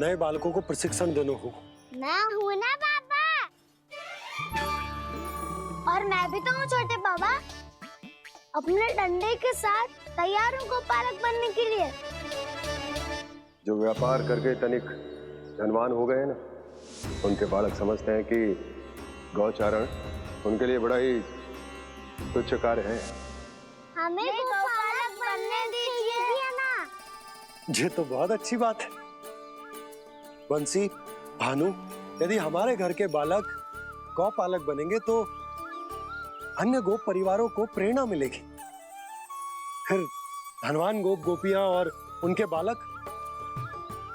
नए बालकों को प्रशिक्षण देना हो। मैं हूँ ना पापा, और मैं भी तो हूँ छोटे पापा। अपने डंडे के साथ तैयार हूँ गोपालक बनने के लिए। जो व्यापार करके तनिक धनवान हो गए ना, उनके बालक समझते हैं कि गौचारण उनके लिए बड़ा ही तुच्छ कार्य है। हमें गोपालक बनने दीजिए ना। ये तो बहुत अच्छी बात है। बंसी, भानु, यदि हमारे घर के बालक गौपालक बनेंगे तो अन्य गोप परिवारों को प्रेरणा मिलेगी। फिर धनवान गोप गोपियां और उनके बालक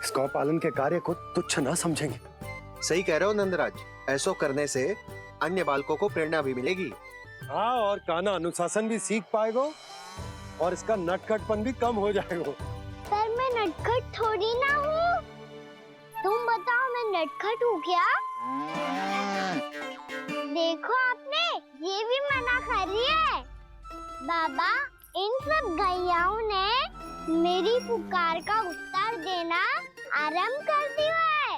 इस गौपालन के कार्य को तुच्छ न समझेंगे। सही कह रहे हो नंदराज, ऐसा करने से अन्य बालकों को प्रेरणा भी मिलेगी। हाँ, और कान्हा अनुशासन भी सीख पाएगा और इसका नटखटपन भी कम हो जाएगा। पर मैं नटखट थोड़ी ना हूँ। तुम बताओ, मैं नटखट हूँ क्या? देखो आपने ये भी मना कर रही है। बाबा, इन सब गैयाओं ने मेरी पुकार का उत्तर देना आरंभ कर दिया है।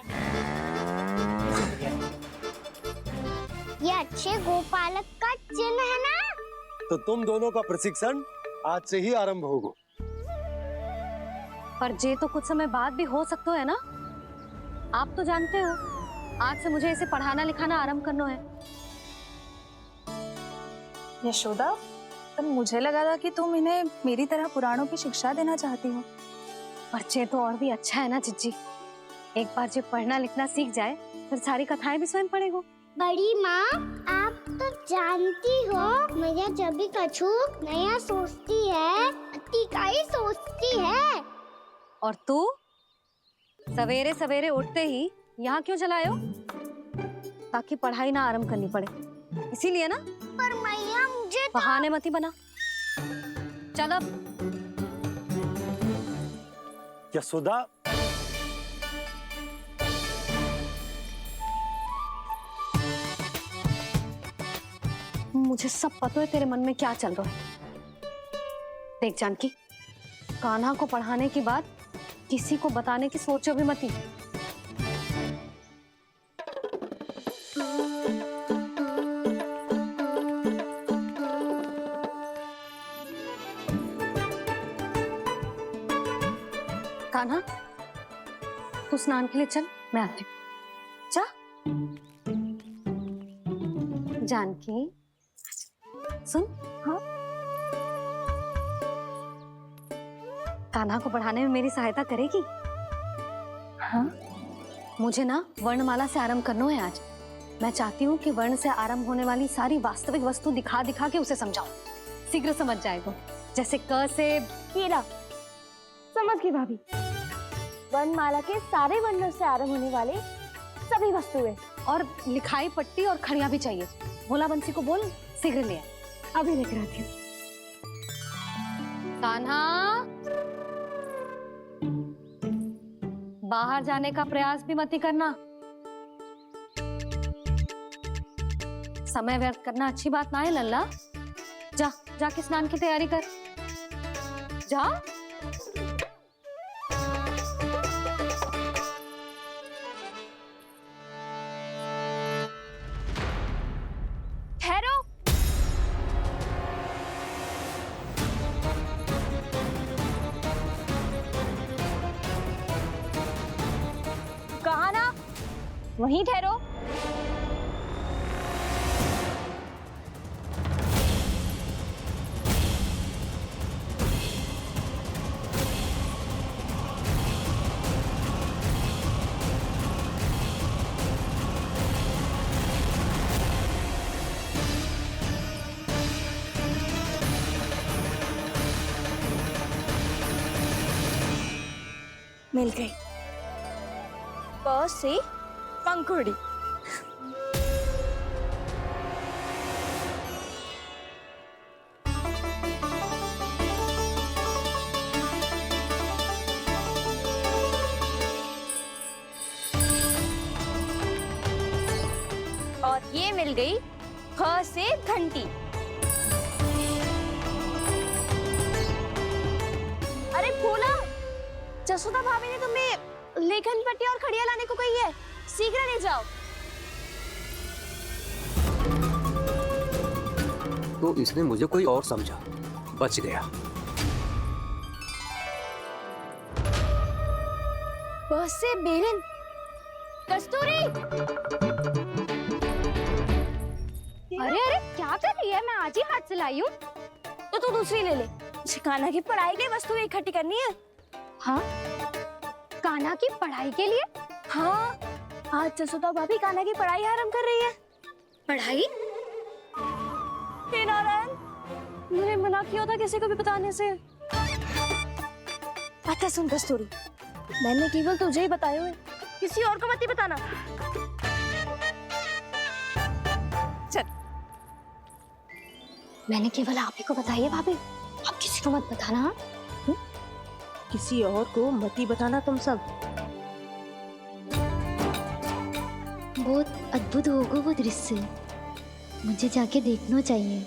ये अच्छे गोपालक का चिन्ह है ना? तो तुम दोनों का प्रशिक्षण आज से ही आरंभ होगा। पर जे तो कुछ समय बाद भी हो सकता है ना। आप तो जानते हो, आज से मुझे इसे पढ़ाना लिखाना आरंभ करना है। यशोदा, पर मुझे लगा था कि तुम इन्हें मेरी तरह पुराणों की शिक्षा देना चाहती हो। पर जे तो और भी अच्छा है ना जिज्जी। एक बार जो पढ़ना लिखना सीख जाए फिर सारी कथाएं भी स्वयं पढ़ेगा। बड़ी माँ, आप तो जानती हो मैया जब भी कछु नया सोचती है, अतिका ही सोचती है। और तू सवेरे सवेरे उठते ही यहाँ क्यों चलाए हो? ताकि पढ़ाई ना आरंभ करनी पड़े, इसीलिए ना। पर मैया मुझे बहाने मत ही बना। चल अब। यशोदा, मुझे सब पता है तेरे मन में क्या चल रहा है। देख जानकी, कान्हा को पढ़ाने की बात किसी को बताने की सोचो भी मत ही। कान्हा, तू स्नान के लिए चल, मैं आती हूँ। जा। जानकी, सुन। हाँ? कान्हा को पढ़ाने में मेरी सहायता करेगी? हाँ? मुझे ना वर्णमाला से आरंभ करना है आज। मैं चाहती हूँ कि वर्ण से आरंभ होने वाली सारी वास्तविक वस्तु दिखा दिखा के उसे समझाऊं। शीघ्र समझ जाएगा। जैसे क से कीड़ा। समझ गई भाभी। वर्णमाला के सारे वर्णों से आरंभ होने वाले सभी वस्तुएं। और लिखाई पट्टी और खड़िया भी चाहिए। भोला बंसी को बोल शीघ्र ले आए। अभी लेकर आती हूँ। कान्हा, बाहर जाने का प्रयास भी मत ही करना। समय व्यर्थ करना अच्छी बात ना है लल्ला। जा, जाके स्नान की तैयारी कर। जा। ठहरो। कहा ना, वहीं ठहरो। मिल गई। प से पंखुड़ी। और ये मिल गई ख से घंटी। अरे भोला, जसोदा भाभी ने तुम्हें लेखन पट्टी और खड़िया लाने को कही है, शीघ्र ले जाओ। तो इसने मुझे कोई और समझा, बच गया। बस से बेलन, कस्तूरी। अरे अरे क्या कर रही है? मैं आज ही हाथ से लाई हूँ। तो तू दूसरी ले ले। मुझे कान्हा की पढ़ाई की वस्तुएं इकट्ठी करनी है। हाँ, कान्हा की पढ़ाई के लिए? हाँ, आज जसोदा भाभी कान्हा की पढ़ाई आरंभ कर रही है। पढ़ाई? हे नारायण, मैंने मना किया था किसी को भी बताने से। अच्छा सुन कस्तूरी, मैंने केवल तुझे ही बताए हुए, किसी और को मत ही बताना। चल। मैंने केवल आप ही को बताई है भाभी, आप किसी को मत बताना। हाँ? किसी और को मत ही बताना तुम सब। बहुत अद्भुत होगा वो दृश्य, मुझे जाके देखना चाहिए।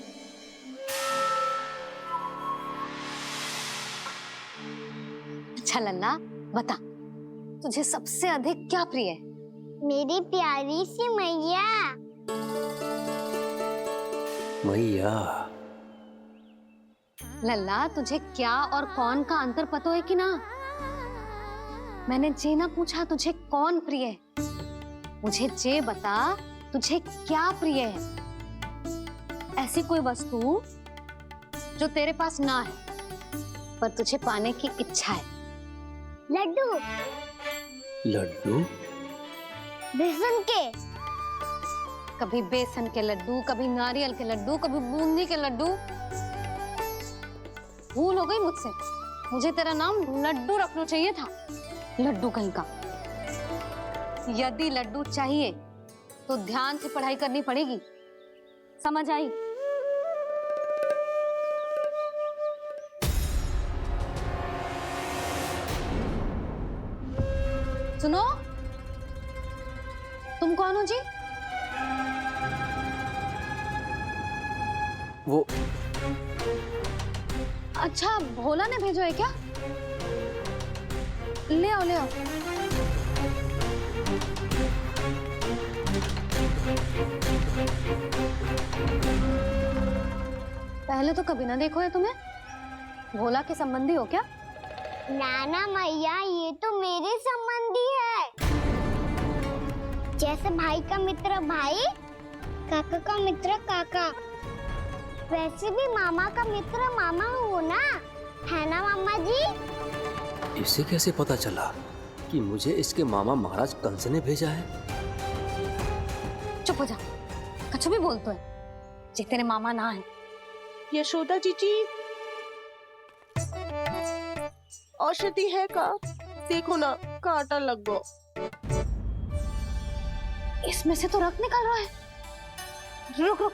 अच्छा लल्ला, बता तुझे सबसे अधिक क्या प्रिय है? मेरी प्यारी सी मैया। मैया, लल्ला तुझे क्या और कौन का अंतर पता है कि ना? मैंने जे ना पूछा तुझे कौन प्रिय है, मुझे जे बता तुझे क्या प्रिय है। ऐसी कोई वस्तु जो तेरे पास ना है पर तुझे पाने की इच्छा है। लड्डू, लड्डू? बेसन के। कभी बेसन के लड्डू, कभी नारियल के लड्डू, कभी बूंदी के लड्डू। भूल हो गई मुझसे, मुझे तेरा नाम लड्डू रखना चाहिए था। लड्डू कहीं का। यदि लड्डू चाहिए तो ध्यान से पढ़ाई करनी पड़ेगी, समझ आई? सुनो, तुम कौन हो जी? वो अच्छा, भोला ने भेजो है क्या? ले आओ ले आओ। पहले तो कभी ना देखो है तुम्हें। भोला के संबंधी हो क्या? नाना मैया, ये तो मेरे संबंधी है। जैसे भाई का मित्र भाई, काका का मित्र काका, वैसे भी मामा का मित्र मामा हो ना, है ना मामा जी? इसे कैसे पता चला कि मुझे इसके मामा महाराज कंस ने भेजा है? चुप हो जा, कछु भी बोलते है जे तेरे मामा ना है। यशोदा जीजी, औषधि है का? देखो ना, कांटा लग गो। इसमें से तो रक्त निकल रहा है। रुक रुक,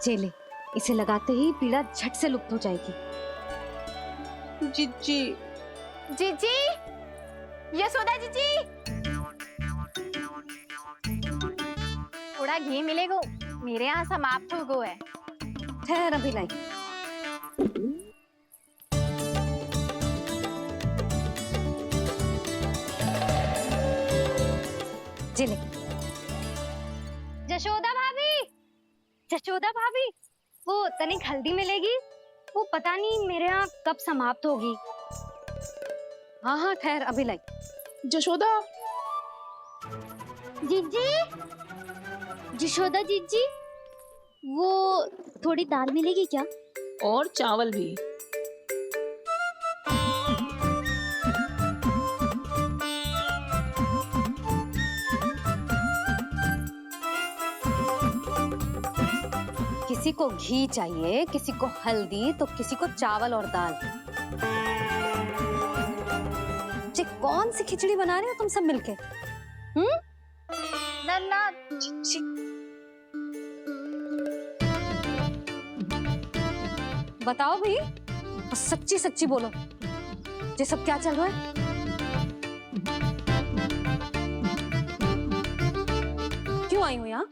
चले, इसे लगाते ही पीड़ा झट से लुप्त हो जाएगी। जीजी, जीजी, यशोदा जीजी, थोड़ा घी मिलेगा? मेरे यहाँ समाप्त हो गो है। ठहर अभी लाई। जिले। जशोदा भाभी, जशोदा भाभी, वो तनिक हल्दी मिलेगी? वो पता नहीं मेरे यहाँ कब समाप्त होगी। हाँ हाँ ठहर अभी लाई। जशोदा, जीजी, जशोदा जीजी, वो थोड़ी दाल मिलेगी क्या? और चावल भी। किसी को घी चाहिए, किसी को हल्दी, तो किसी को चावल और दाल। जी कौन सी खिचड़ी बना रहे हो तुम सब मिलके? नन्ना, बताओ भाई, सच्ची सच्ची बोलो, ये सब क्या चल रहा है? आई हूँ यहाँ?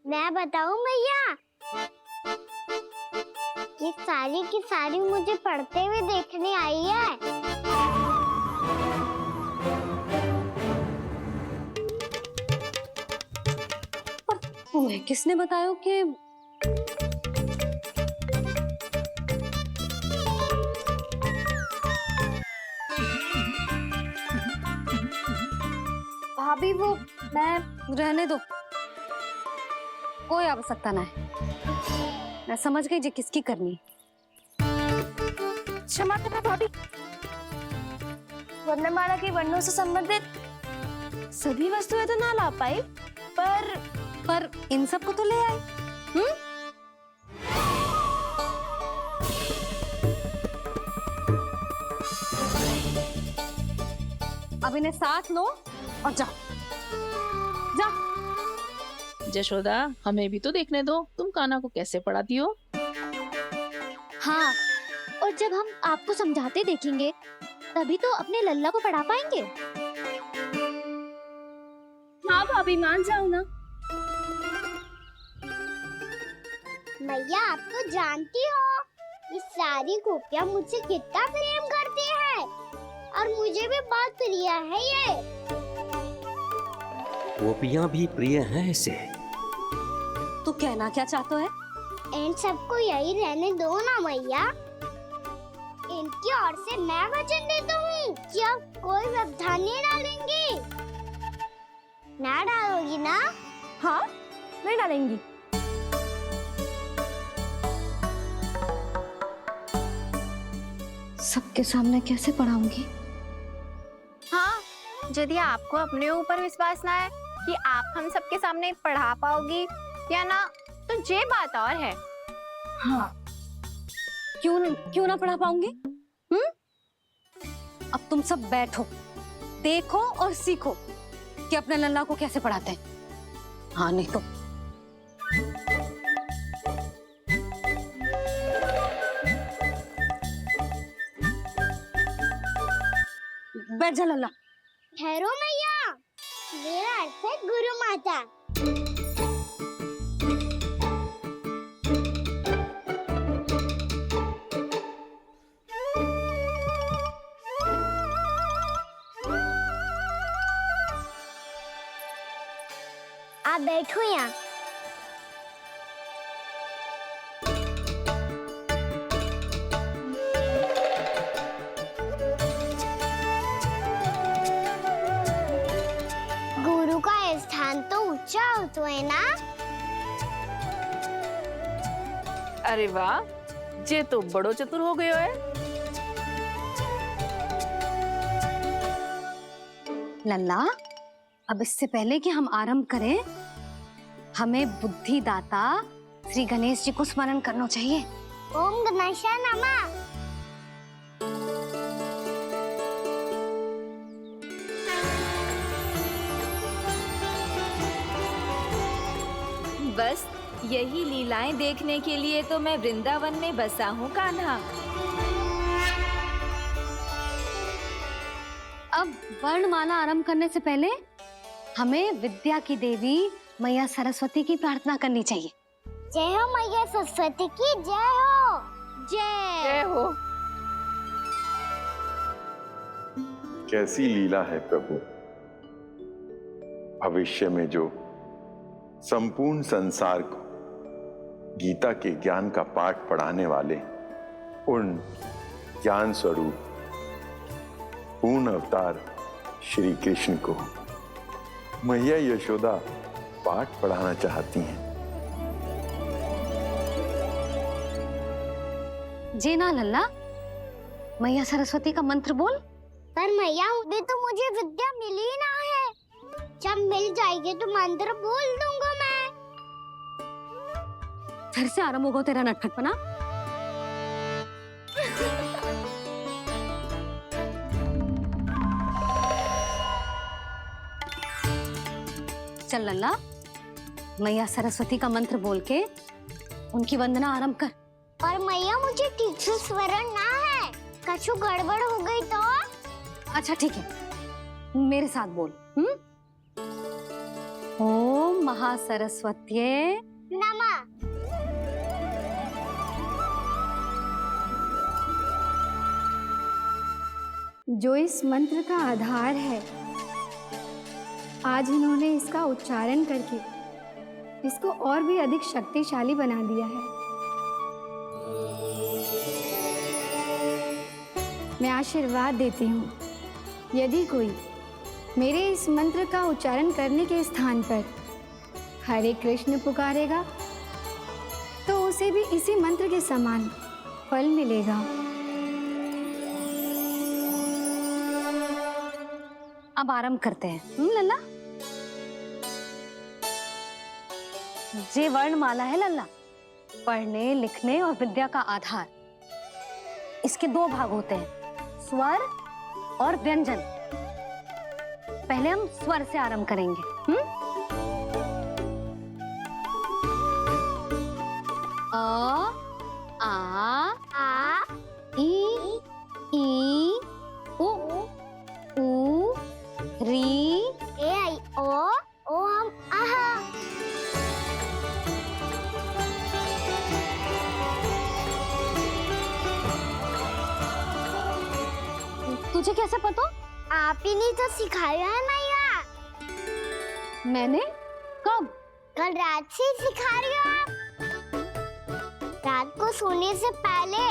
मैं बताऊं भैया, ये सारी की सारी मुझे पढ़ते हुए देखने आई है। तुम्हें किसने बताया कि भाभी वो मैं रहने दो, कोई आवश्यकता ना है। मैं समझ गई जी किसकी करनी। क्षमा करना भाभी, वर्णमाला के वर्णों से संबंधित सभी वस्तुएं तो ना ला पाई, पर इन सब को तो ले आए। अब इन्हें साथ लो और जाओ। जशोदा, हमें भी तो देखने दो तुम कान्हा को कैसे पढ़ाती हो। हाँ, और जब हम आपको समझाते देखेंगे तभी तो अपने लल्ला को पढ़ा पाएंगे। हाँ भाभी, मान जाओ ना। मैया, आप तो जानती हो ये सारी गोपियां मुझसे कितना प्रेम करती है, और मुझे भी बहुत प्रिय है ये। गोपियां भी प्रिय हैं इसे। तू कहना क्या चाहता है? इन सबको यही रहने दो ना मैया। इनकी ओर से मैं वचन देता हूँ कि अब कोई व्यवधान नहीं डालेंगी। ना डालोगी ना? हाँ, नहीं डालेंगी। सबके सामने कैसे पढ़ाऊंगी? हाँ, यदि आपको अपने ऊपर विश्वास ना है कि आप हम सबके सामने पढ़ा पाओगी या ना, तो ये बात और है। हाँ, क्यों ना पढ़ा पाऊंगी? अब तुम सब बैठो, देखो और सीखो कि अपने लल्ला को कैसे पढ़ाते हैं। हाँ, नहीं तो बैठ जा लल्ला। ठहरो मैया, मेरा अर्थ है गुरु माता। आप बैठो यहाँ। गुरु का स्थान तो ऊंचा होता है ना? अरे वाह, जे तो बड़ो चतुर हो गयो है। लल्ला, अब इससे पहले कि हम आरंभ करें, हमें बुद्धिदाता श्री गणेश जी को स्मरण करना चाहिए। ओम गणेशाय नमः। बस यही लीलाएं देखने के लिए तो मैं वृंदावन में बसा हूँ कान्हा। अब वर्णमाला आरंभ करने से पहले हमें विद्या की देवी मैया सरस्वती की प्रार्थना करनी चाहिए। जय हो मैया सरस्वती की जय हो। जय हो। कैसी लीला है प्रभु। भविष्य में जो संपूर्ण संसार को गीता के ज्ञान का पाठ पढ़ाने वाले उन ज्ञान स्वरूप पूर्ण अवतार श्री कृष्ण को मैया यशोदा पाठ पढ़ाना चाहती हैं। जी ना लल्ला, मैया सरस्वती का मंत्र बोल। पर मैया, अभी तो मुझे विद्या मिली ना है। जब मिल जाएगी तो मंत्र बोल दूंगा मैं। फिर से आरंभ होगा तेरा नटखटपना। चल लल्ला, मैया सरस्वती का मंत्र बोल के उनकी वंदना आरंभ कर। पर मैया, मुझे ठीक से स्मरण ना है, कछु गड़बड़ हो गई तो? अच्छा ठीक है, मेरे साथ बोल। ओम ओम महासरस्वत्ये नमः। जो इस मंत्र का आधार है, आज इन्होंने इसका उच्चारण करके इसको और भी अधिक शक्तिशाली बना दिया है। मैं आशीर्वाद देती हूँ, यदि कोई मेरे इस मंत्र का उच्चारण करने के स्थान पर हरे कृष्ण पुकारेगा तो उसे भी इसी मंत्र के समान फल मिलेगा। अब आरंभ करते हैं। लल्ला, जे वर्णमाला है लल्ला, पढ़ने लिखने और विद्या का आधार। इसके दो भाग होते हैं, स्वर और व्यंजन। पहले हम स्वर से आरंभ करेंगे। अ, आ, ई, उ, री, ए आई ओ हम आहा। तुझे कैसे पता? आप ही ने तो सिखाया है मैया। मैंने? कब? कल रात से सिखा रही हो आप। रात को सोने से पहले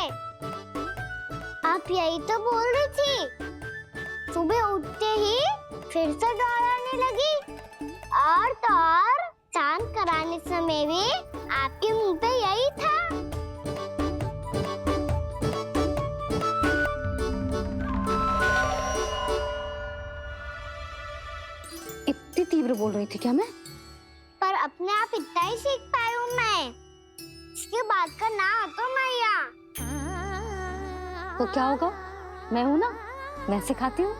आप यही तो बोल रही थी। सुबह उठते ही फिर से दोहराने लगी, और तो और स्नान कराने समय भी आपके मुंह पे यही था। इतनी तीव्र बोल रही थी क्या मैं? पर अपने आप इतना ही सीख पाई हूँ मैं। इसके बाद का ना तो मैया। तो क्या होगा? मैं हूं ना, मैं सिखाती हूँ।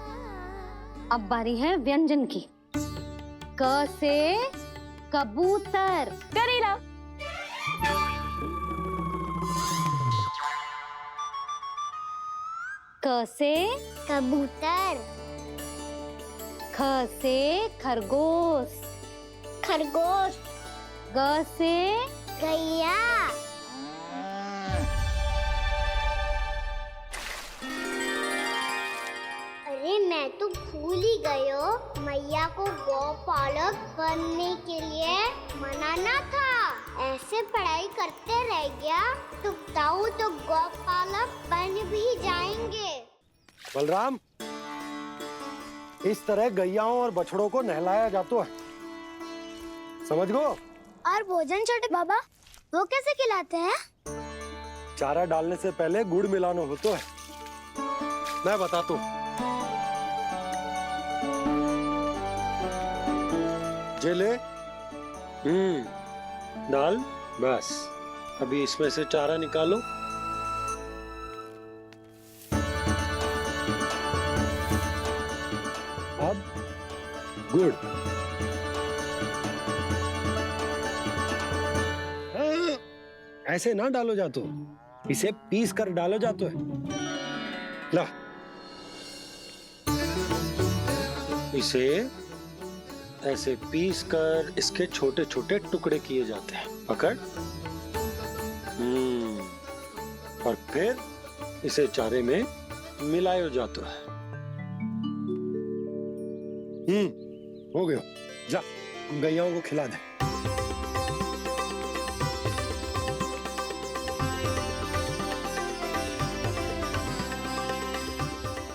अब बारी है व्यंजन की। क से कबूतर। करेला। क से कबूतर। ख से खरगोश। खरगोश। ग से गैया। अरे मैं तो भूल ही गई हूँ, मैया को गौपालक बनने के लिए मनाना था। ऐसे पढ़ाई करते रह गया तो ताऊ तो गौपालक बन भी जाएंगे। बलराम, इस तरह गैयाओं और बछड़ों को नहलाया जाता है, समझ गो? और भोजन छोटे बाबा, वो कैसे खिलाते हैं? चारा डालने से पहले गुड़ मिलाना होता है। मैं बताता हूँ। जे ले, डाल, बस। अभी इसमें से चारा निकालो। अब गुड़। ऐसे ना डालो जातो, इसे पीस कर डालो जातो है। ला, इसे ऐसे पीस कर इसके छोटे छोटे टुकड़े किए जाते हैं। पकड़। और फिर इसे चारे में मिलाया जाता है। हो गया। जा, हम गैयाओं को खिला दे।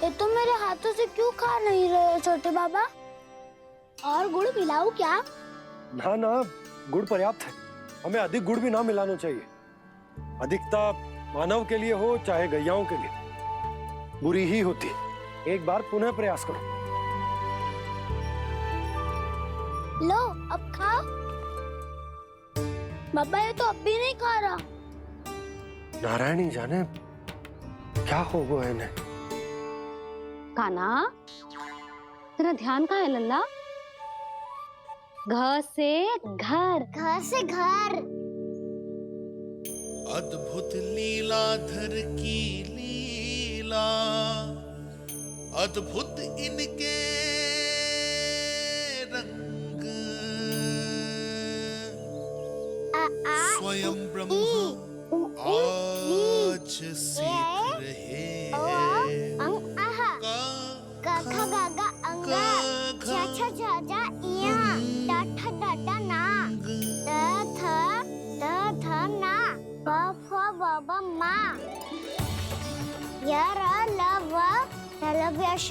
ये तो मेरे हाथों से क्यों खा नहीं रहे हो छोटे बाबा? और गुड़ मिलाऊं क्या? ना ना, गुड़ पर्याप्त है। हमें अधिक गुड़ भी ना मिलाना चाहिए। अधिकता मानव के लिए हो चाहे गैयाओं के लिए बुरी ही होती है। एक बार पुनः प्रयास करो। लो, अब खाओ। बाबा ये तो अब भी नहीं खा रहा। नारायणी जाने क्या हो गया इन्हें। काना, तेरा ध्यान कहाँ है लल्ला? घ से घर। घर से घर। अद्भुत लीलाधर की लीला, अद्भुत इनके रंग, स्वयं ब्रह्म आज सीख रहे हैं क ख ग घ अंग छ छ झ झ इया ट ठ ड ड ना द ध ना प फ ब ब मा य र ल व लव्य श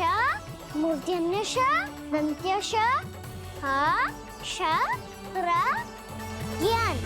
मूर्धन्य श दन्त्य श ह श र ज्ञान।